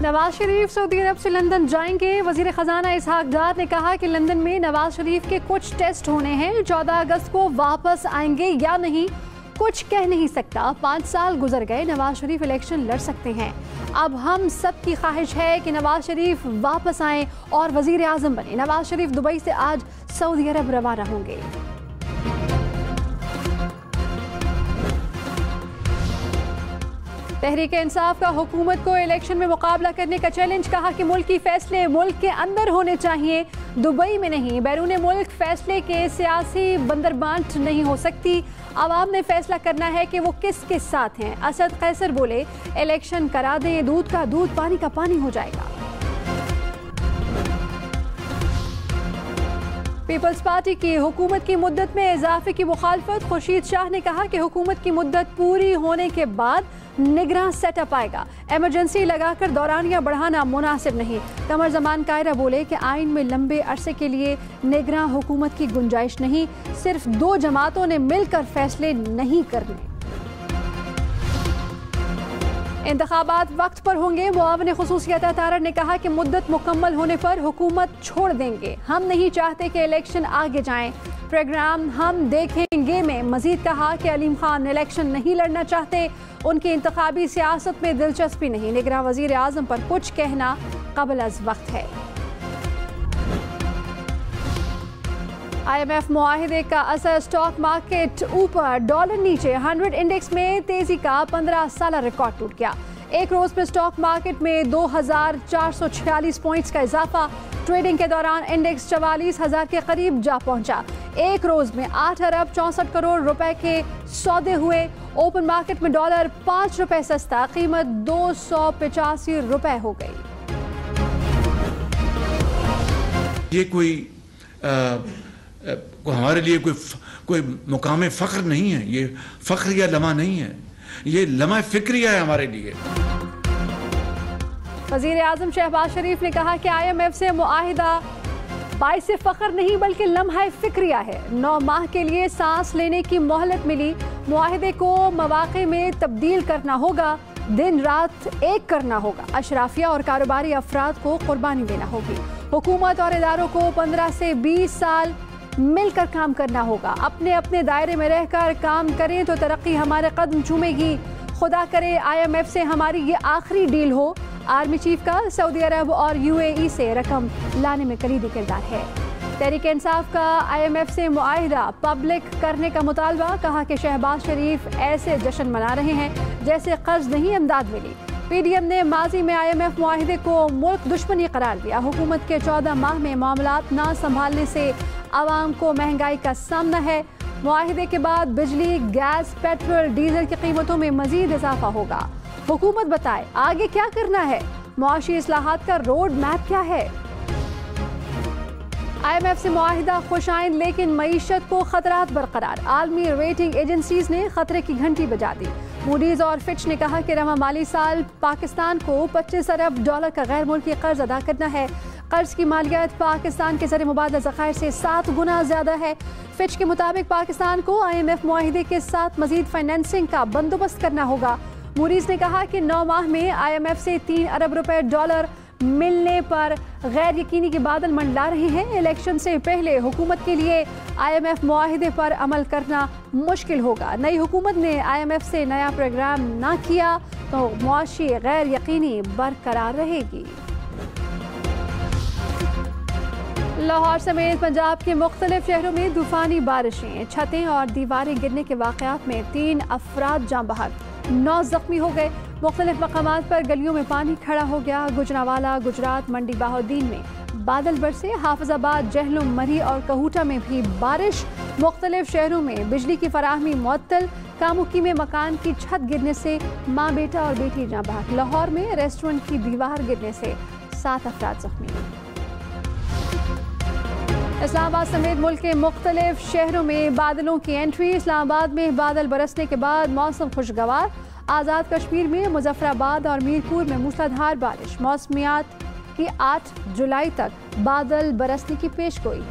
Nawaz Sharif Saudi अरब से London जाएंगे। वजीर खजाना इसहाक डार ने कहा कि लंदन में नवाज शरीफ के कुछ टेस्ट होने हैं। 14 अगस्त को वापस आएंगे या नहीं कुछ कह नहीं सकता। 5 साल गुजर गए, नवाज शरीफ इलेक्शन लड़ सकते हैं। अब हम सब की ख्वाहिश है कि नवाज शरीफ वापस आएं और वजीर आजम बने। नवाज शरीफ दुबई से आज सऊदी अरब रवाना होंगे। तहरीक इंसाफ का हुकूमत को इलेक्शन में मुकाबला करने का चैलेंज। कहा कि मुल्क की फैसले मुल्क के अंदर होने चाहिए, दुबई में नहीं। बैरून मुल्क फैसले के सियासी बंदरबांट नहीं हो सकती। आवाम ने फैसला करना है कि वो किसके साथ हैं। असद कैसर बोले, इलेक्शन करा दें, दूध का दूध पानी का पानी हो जाएगा। पीपल्स पार्टी की हुकूमत की मुद्दत में इजाफे की मुखालफत। खुर्शीद शाह ने कहा कि हुकूमत की मुद्दत पूरी होने के बाद निगरान सेटअप आएगा। इमरजेंसी लगाकर दौरानिया बढ़ाना मुनासिब नहीं। कमर जमान कायरा बोले कि आइन में लंबे अरसे के लिए निगरान हुकूमत की गुंजाइश नहीं, सिर्फ 2 जमातों ने मिलकर फैसले नहीं करने। इंतखाबात वक्त पर होंगे। मुआवन खुसूसियत तारड़ ने कहा कि मुद्दत मुकम्मल होने पर हुकूमत छोड़ देंगे। हम नहीं चाहते कि इलेक्शन आगे जाएं। प्रोग्राम हम देखेंगे में मजीद कहा कि अलीम खान इलेक्शन नहीं लड़ना चाहते, उनकी इंतखाबी सियासत में दिलचस्पी नहीं। निगरान वजीर आजम पर कुछ कहना कबल अज वक्त है। IMF मुआहिदे का असर। स्टॉक मार्केट ऊपर, डॉलर नीचे। 100 इंडेक्स में तेजी का 15 साल रिकॉर्ड टूट गया। एक रोज में स्टॉक मार्केट में 2446 पॉइंट्स का इजाफा। ट्रेडिंग के दौरान इंडेक्स 44,000 के करीब जा पहुंचा। एक रोज में 8 अरब 64 करोड़ रुपए के सौदे हुए। ओपन मार्केट में डॉलर 5 रुपए सस्ता, कीमत 285 रुपए हो गई। ये कोई हमारे लिए कोई मुकाम फ़ख्र नहीं है। ये फ़ख्र या लम्हा नहीं है, ये लम्हा फिक्रिया है हमारे लिए। वज़ीर आज़म शहबाज शरीफ ने कहा कि IMF से मुआहिदा बाइस फ़ख्र नहीं बल्कि लम्हा फिक्रिया है। 9 माह के लिए सांस लेने की मोहलत मिली। मुआहिदे को मवाक़े में तब्दील करना होगा, दिन रात एक करना होगा। अशराफिया और कारोबारी अफराद को कुर्बानी देना होगी। हुकूमत और इदारों को 15 से 20 साल मिलकर काम करना होगा। अपने अपने दायरे में रहकर काम करें तो तरक्की हमारे कदम चूमेगी। खुदा करे IMF से हमारी ये आखिरी डील हो। आर्मी चीफ का सऊदी अरब और UAE से रकम लाने में कलीदी किरदार है। तहरीक इंसाफ का IMF से मुआहिदा पब्लिक करने का मुतालबा। कहा कि शहबाज शरीफ ऐसे जश्न मना रहे हैं जैसे कर्ज नहीं इमदाद मिली। PDM ने माजी में IMF मुआहिदे को मुल्क दुश्मनी करार दिया। हुकूमत के 14 माह में मामलात ना संभालने से आवाम को महंगाई का सामना है। मुआहिदे के बाद बिजली, गैस, पेट्रोल, डीजल की कीमतों में मजीद इजाफा होगा। हुकूमत बताए आगे क्या करना है। मुआशी इस्लाहात का रोड मैप क्या है। IMF से मुआहिदा खुशाइन लेकिन मईशत को खतरात बरकरार। आलमी रेटिंग एजेंसीज ने खतरे की घंटी बजा दी। मूडीज और फिच ने कहा कि रवा माली साल पाकिस्तान को 25 अरब डॉलर का गैर मुल्की कर्ज अदा करना है। कर्ज की मालियत पाकिस्तान के ज़र मुबादला ज़खायर से 7 गुना ज़्यादा है। फिच के मुताबिक पाकिस्तान को IMF मुआहिदे के साथ मजीद फाइनेंसिंग का बंदोबस्त करना होगा। मूडीज ने कहा कि 9 माह में IMF से 3 अरब रुपए डॉलर मिलने पर गैर यकीनी के बादल मंडला रहे हैं। इलेक्शन से पहले हुकूमत के लिए IMF मुआहिदे पर अमल करना मुश्किल होगा। नई हुकूमत ने IMF से नया प्रोग्राम ना किया तो मुआशी गैर यकीनी बरकरार रहेगी। लाहौर समेत पंजाब के मुख्तलिफ शहरों में तूफानी बारिशें, छतें और दीवारें गिरने के वाक़यात में 3 अफराद जाँ बहक, 9 जख्मी हो गए। मुख्तलिफ मकामात पर गलियों में पानी खड़ा हो गया। गुजरावाला, गुजरात, मंडी बहाउद्दीन में बादल बरसे। हाफिजाबाद, जहलुम, मरी और कहूटा में भी बारिश। मुख्तलिफ शहरों में बिजली की फराहमी मुअत्तल। कामुकी में मकान की छत गिरने से माँ बेटा और बेटी जाँ बहक। लाहौर में रेस्टोरेंट की दीवार गिरने से 7 अफराद जख्मी। इस्लामाबाद समेत मुल्क के मुख्तलिफ शहरों में बादलों की एंट्री। इस्लामाबाद में बादल बरसने के बाद मौसम खुशगवार। आज़ाद कश्मीर में मुजफ्फराबाद और मीरपुर में मूसलाधार बारिश। मौसमियात की 8 जुलाई तक बादल बरसने की पेशगोई।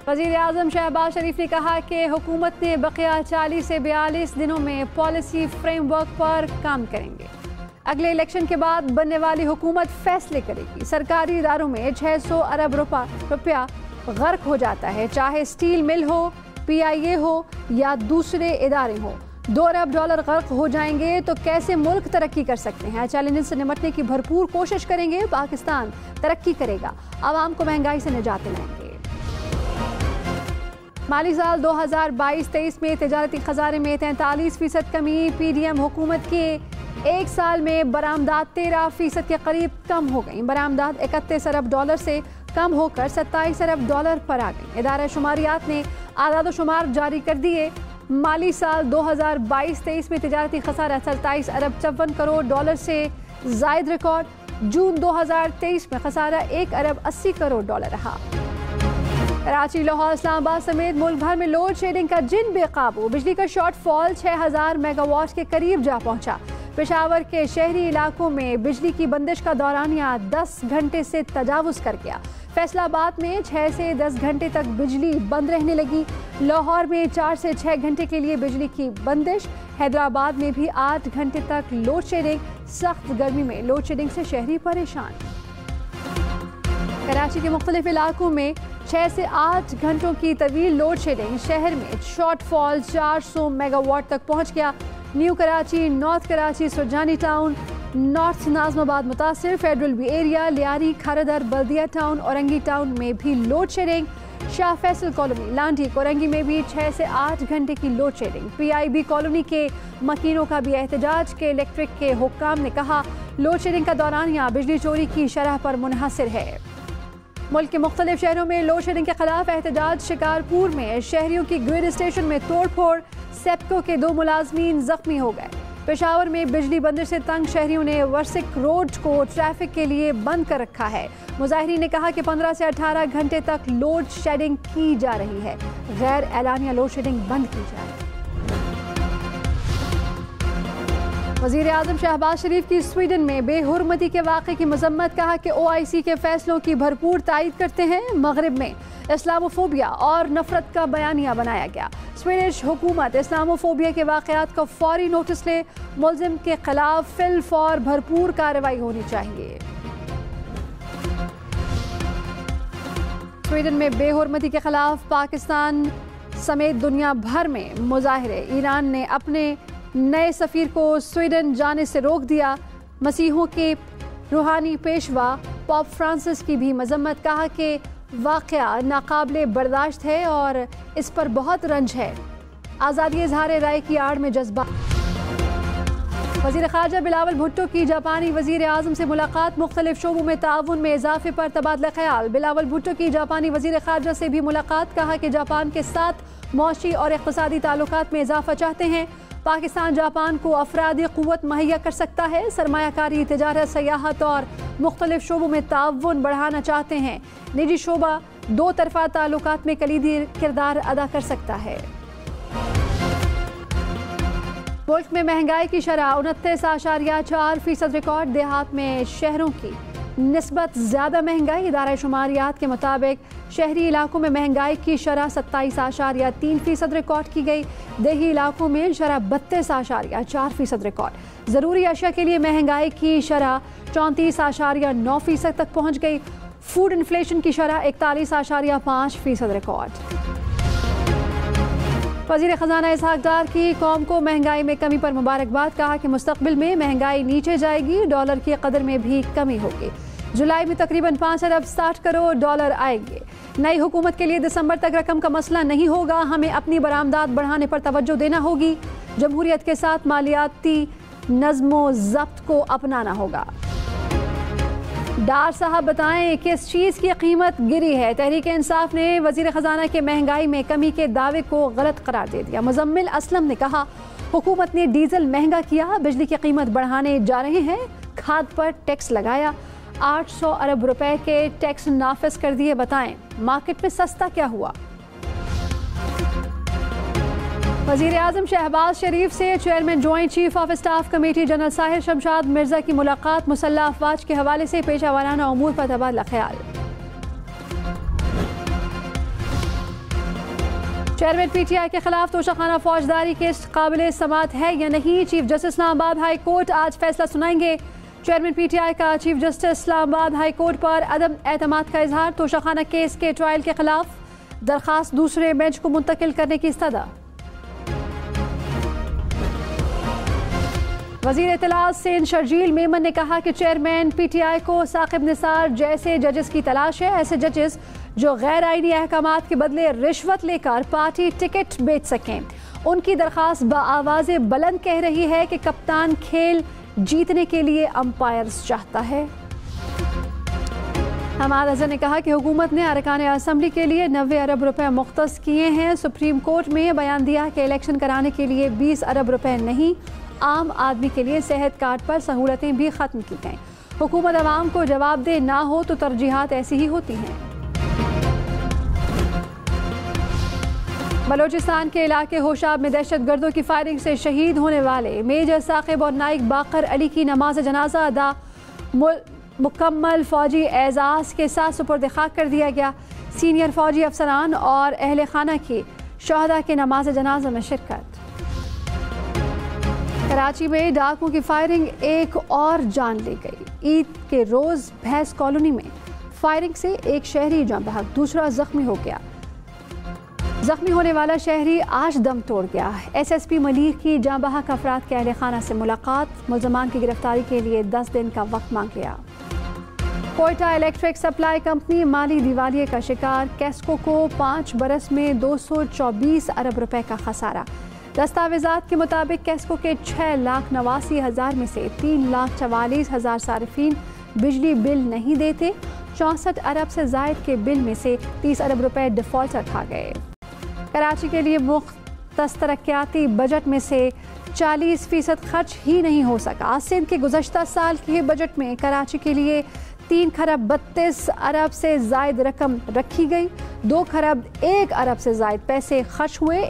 वज़ीर आज़म शहबाज शरीफ ने कहा कि हुकूमत ने बकिया 40 से 42 दिनों में पॉलिसी फ्रेमवर्क पर काम करेंगे। अगले इलेक्शन के बाद बनने वाली हुकूमत फैसले करेगी। सरकारी इदारों में 600 अरब रुपया गर्क हो जाता है, चाहे स्टील मिल हो, PIA हो या दूसरे इदारे हो। $2 अरब गर्क हो जाएंगे तो कैसे मुल्क तरक्की कर सकते हैं? चैलेंज से निपटने की भरपूर कोशिश करेंगे। पाकिस्तान तरक्की करेगा, आवाम को महंगाई से निजात दिलाएंगे। माली साल 2022-23 में तिजारती खजाने में 43% कमी। PDM हुकूमत के एक साल में बरामदात 13% के करीब कम हो गई। बरामदात $31 अरब से कम होकर $27 अरब पर आ गई। इदारा शुमारियात ने आदाद शुमार जारी कर दिए। माली साल 2022-23 में तिजारती खसारा $27 अरब 54 करोड़ से जायद रिकॉर्ड। जून 2023 में खसारा $1 अरब 80 करोड़ रहा। कराची, लाहौर, इस्लामाबाद समेत मुल्क भर में लोड शेडिंग का जिन बेकाबू। बिजली का शॉर्टफॉल 6000 मेगावाट के करीब जा पहुंचा। पेशावर के शहरी इलाकों में बिजली की बंदिश का दौरानिया 10 घंटे से तजावुज कर गया। फैसलाबाद में 6 से 10 घंटे तक बिजली बंद रहने लगी। लाहौर में 4 से 6 घंटे के लिए बिजली की बंदिश। हैदराबाद में भी 8 घंटे तक लोड शेडिंग। सख्त गर्मी में लोड शेडिंग से शहरी परेशान। कराची के मुख्तलिफ इलाकों में 6 से 8 घंटों की तवील लोड शेडिंग। शहर में शॉर्टफॉल 400 मेगावाट तक पहुंच गया। New Karachi, north Karachi, Surjani town, north Nazimabad मुतासिर, federal B area, Lyari, Kharadar, Baldia town, Orangi town में भी load shedding. Shah Faisal colony, Landhi, Korangi में भी 6 से 8 घंटे की लोड शेडिंग। PIB कॉलोनी के मकीनों का भी एहतजाज के इलेक्ट्रिक के हुक्काम ने कहा लोड शेडिंग का दौरानिया बिजली चोरी की शरह पर मुनहसर है। मुल्क के मुख्तलिफ शहरों में लोड शेडिंग के खिलाफ एहतजाज। शिकारपुर में शहरियों की ग्रिड स्टेशन में तोड़फोड़। सेप्को के 2 मुलाजमीन जख्मी हो गए। पेशावर में बिजली बंदिश से तंग शहरियों ने वर्सिक रोड को ट्रैफिक के लिए बंद कर रखा है। मुजाहिरीन ने कहा कि 15 से 18 घंटे तक लोड शेडिंग की जा रही है। गैर एलानिया लोड शेडिंग बंद की जाए। वज़ीर आज़म शहबाज शरीफ की स्वीडन में बेहुरमती के वाक़े की मजम्मत। कहा कि OIC के फैसलों की भरपूर तायद करते हैं। मगरिब में इस्लामोफोबिया और नफरत का बयानिया बनाया गया। स्वीडिश हुकूमत इस्लामोफोबिया के वाक़यात का फौरी नोटिस ले। मुल्ज़िम के खिलाफ फिल फौर भरपूर कार्रवाई होनी चाहिए। स्वीडन में बेहुरमती के खिलाफ पाकिस्तान समेत दुनिया भर में मुजाहिरे। ईरान ने अपने नए सफ़ीर को स्वीडन जाने से रोक दिया। मसीहों के रूहानी पेशवा पॉप फ्रांसिस की भी मजम्मत। कहा कि वाक़या नाकाबिले बर्दाश्त है और इस पर बहुत रंज है। आज़ादी इज़हार राय की आड़ में जज्बा। वज़ीर ख़ारजा बिलावल भुट्टो की जापानी वज़ीर आज़म से मुलाकात। मुख्तलिफ शोबों में ताउन में इजाफे पर तबादला ख्याल। बिलावल भुट्टो की जापानी वज़ीर ख़ारजा से भी मुलाकात। कहा कि जापान के साथ मौशी और इक़्तिसादी ताल्लुकात में इजाफा चाहते हैं। पाकिस्तान जापान को अफरादी क़ुव्वत मुहैया कर सकता है। सरमायाकारी, तिजारत, सयाहत और मुख्तलिफ शोबों में ताउन बढ़ाना चाहते हैं। निजी शोबा 2 तरफ़ा ताल्लुकात में कलीदी किरदार अदा कर सकता है। मुल्क में महंगाई की शरह 29.4% रिकॉर्ड। देहात में शहरों की निस्बत ज़्यादा महंगाई। इदारा शुमारियात के मुताबिक शहरी इलाकों में महंगाई की शरह 27.3% रिकॉर्ड की गई। देही इलाकों में शरह 32.4% रिकॉर्ड। ज़रूरी अशिया के लिए महंगाई की शरह 34.9% तक पहुँच गई। फूड इन्फ्लेशन की शरह 41.5% रिकॉर्ड। वज़ीर ख़जाना इसहाक डार की कौम को महंगाई में कमी पर मुबारकबाद। कहा कि मुस्तक़बिल में महंगाई नीचे जाएगी, डॉलर की कदर में भी कमी होगी। जुलाई में तकरीबन 5 अरब 60 करोड़ आएंगे। नई हुकूमत के लिए दिसंबर तक रकम का मसला नहीं होगा। हमें अपनी बरामदात बढ़ाने पर तवज्जो देना होगी। जमहूरियत के साथ मालियाती नज़्मो ज़ब्त को अपनाना होगा। डार साहब बताएं किस चीज़ की कीमत गिरी है। तहरीक इंसाफ ने वज़ीर ख़जाना के महंगाई में कमी के दावे को गलत करार दे दिया। मुज़म्मिल असलम ने कहा हुकूमत ने डीजल महंगा किया, बिजली की कीमत बढ़ाने जा रहे हैं। खाद पर टैक्स लगाया, 800 अरब रुपए के टैक्स नाफिज कर दिए। बताएं मार्केट में सस्ता क्या हुआ। वज़ीर आज़म शहबाज शरीफ से chairman joint chief of staff committee general Sahir Shamshad Mirza की मुलाकात। मुसल्लह अफवाज के हवाले से पेशा वाराना उमूर पर तबादला ख्याल। चेयरमैन पीटीआई के खिलाफ तोशाखाना फौजदारी केस काबिल समाअत है या नहीं, chief justice Islamabad high court आज फैसला सुनाएंगे। चेयरमैन पीटीआई का chief justice Islamabad high court पर अदम एतमाद का इजहार, तोशाखाना केस के ट्रायल के खिलाफ दरखास्त दूसरे बेंच को मुंतकिल करने की इस्तदा। वजीर इत्तलात सेन शर्जील मेमन ने कहा कि चेयरमैन पीटीआई को साकिब निसार जैसे जजेस की तलाश है, ऐसे जजेस जो गैर आईनी अहकामात के बदले रिश्वत लेकर पार्टी टिकट बेच सकें। उनकी दरखास्त बआवाज़े बुलंद कह रही है कि कप्तान खेल जीतने के लिए अंपायर्स चाहता है। हमाद अजहर ने कहा कि हुकूमत ने अरकान असम्बली के लिए 90 अरब रुपए मुख्तस किए हैं। सुप्रीम कोर्ट में बयान दिया कि इलेक्शन कराने के लिए 20 अरब रुपए नहीं, आम आदमी के लिए सेहत कार्ड पर सहूलतें भी ख़त्म की गईं। हुकूमत अवाम को जवाबदेह ना हो तो तरजीहात ऐसी ही होती हैं। बलोचिस्तान के इलाके होशाब में दहशत गर्दों की फायरिंग से शहीद होने वाले मेजर साकिब और नाइक बाकर अली की नमाज जनाजा अदा मुकम्मल फौजी एजाज़ के साथ सुपुर्द खाक कर दिया गया। सीनियर फौजी अफसरान और अहल खाना की शहदा के नमाज जनाजा में शिरकत। कराची में डाकुओं की फायरिंग, एक और जान ले गई। ईद के रोज़ भैंस कॉलोनी में फायरिंग से एक शहरी जान बहक, दूसरा जख्मी हो गया। जख्मी होने वाला शहरी आज दम तोड़ गया। SSP मलिक की जान बहक अफराद के अहल खाना से मुलाकात, मुल्ज़मान की गिरफ्तारी के लिए 10 दिन का वक्त मांग लिया। कोयटा इलेक्ट्रिक सप्लाई कंपनी माली दिवालिये का शिकार, कैस्को को 5 बरस में 224 अरब रुपए का खसारा। दस्तावेजात के मुताबिक कैस्को के 6,89,000 में से 3,44,000 सारिफीन बिजली बिल नहीं देते। 64 अरब से जायद के बिल में से 30 अरब रुपए डिफॉल्टर खा गए। कराची के लिए मुख्तस तरक्याती बजट में से 40% खर्च ही नहीं हो सका। सिंध के गुज़श्ता साल के बजट में कराची के लिए 3 खरब 32 अरब से जायद रकम रखी गई। 2 खरब 1 अरब से जायद पैसे खर्च हुए।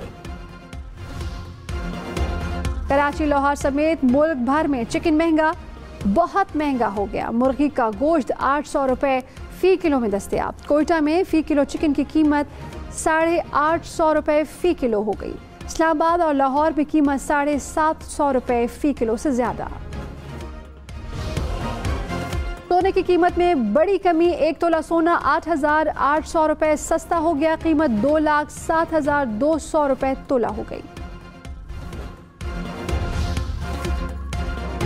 कराची, लाहौर समेत मुल्क भर में चिकन महंगा, बहुत महंगा हो गया। मुर्गी का गोश्त 800 रुपए फ़ी किलो में दस्तयाब। कोयटा में फ़ी किलो चिकन की कीमत 850 रुपए फ़ी किलो हो गई। इस्लामाबाद और लाहौर में कीमत 750 रुपए फ़ी किलो से ज़्यादा। सोने की कीमत में बड़ी कमी, 1 तोला सोना 8,800 रुपए सस्ता हो गया। कीमत 2,07,200 रुपए तोला हो गई।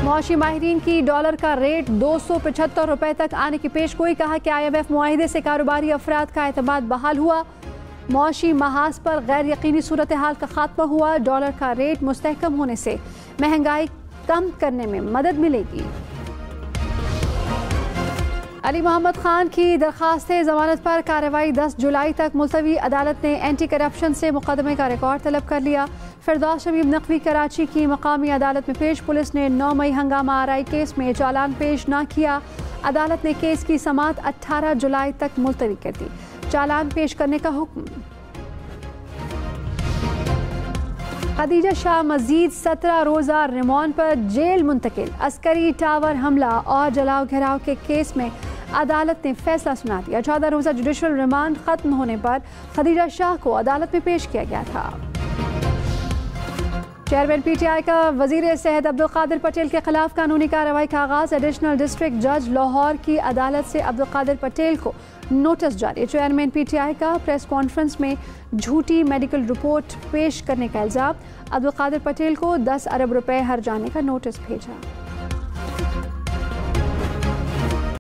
मौशी माहिरीन की डॉलर का रेट 275 रुपए तक आने की पेशगोई। कहा कि IMF मुआहिदे से कारोबारी अफराद का एतमाद बहाल हुआ। मौशी महाज पर गैर यकीनी सूरत हाल का खात्मा हुआ। डॉलर का रेट मुस्तहकम होने से महंगाई कम करने में मदद मिलेगी। अली मोहम्मद खान की दरखास्त जमानत पर कार्रवाई 10 जुलाई तक मुलतवी। अदालत ने एंटी करप्शन से मुकदमे का रिकॉर्ड तलब कर लिया। फिरदौस शमीम नकवी कराची की मकामी अदालत में पेश। पुलिस ने 9 मई हंगामा आरई केस में चालान पेश न किया। अदालत ने केस की समाअत 18 जुलाई तक मुलतवी कर दी। चालान पेश करने का हुक्म। खदीजा शाह मजीद 17 रोज़ा रिमांड पर जेल मुंतकिल। अस्करी टावर हमला और जलाओ घेराव के केस में अदालत ने फैसला सुना दिया। 14 रोज़ा जुडिशल रिमांड खत्म होने पर खदीजा शाह को अदालत में पेश किया गया था। चेयरमैन पीटीआई का वजीर सेहत अब्दुल कादिर पटेल के खिलाफ कानूनी कार्रवाई का आगाज। एडिशनल डिस्ट्रिक्ट जज लाहौर की अदालत से अब्दुल कादिर पटेल को नोटिस जारी। चेयरमैन पीटीआई का प्रेस कॉन्फ्रेंस में झूठी मेडिकल रिपोर्ट पेश करने का इल्जाम। अब्दुल कादिर पटेल को 10 अरब रुपए हर जाने का नोटिस भेजा।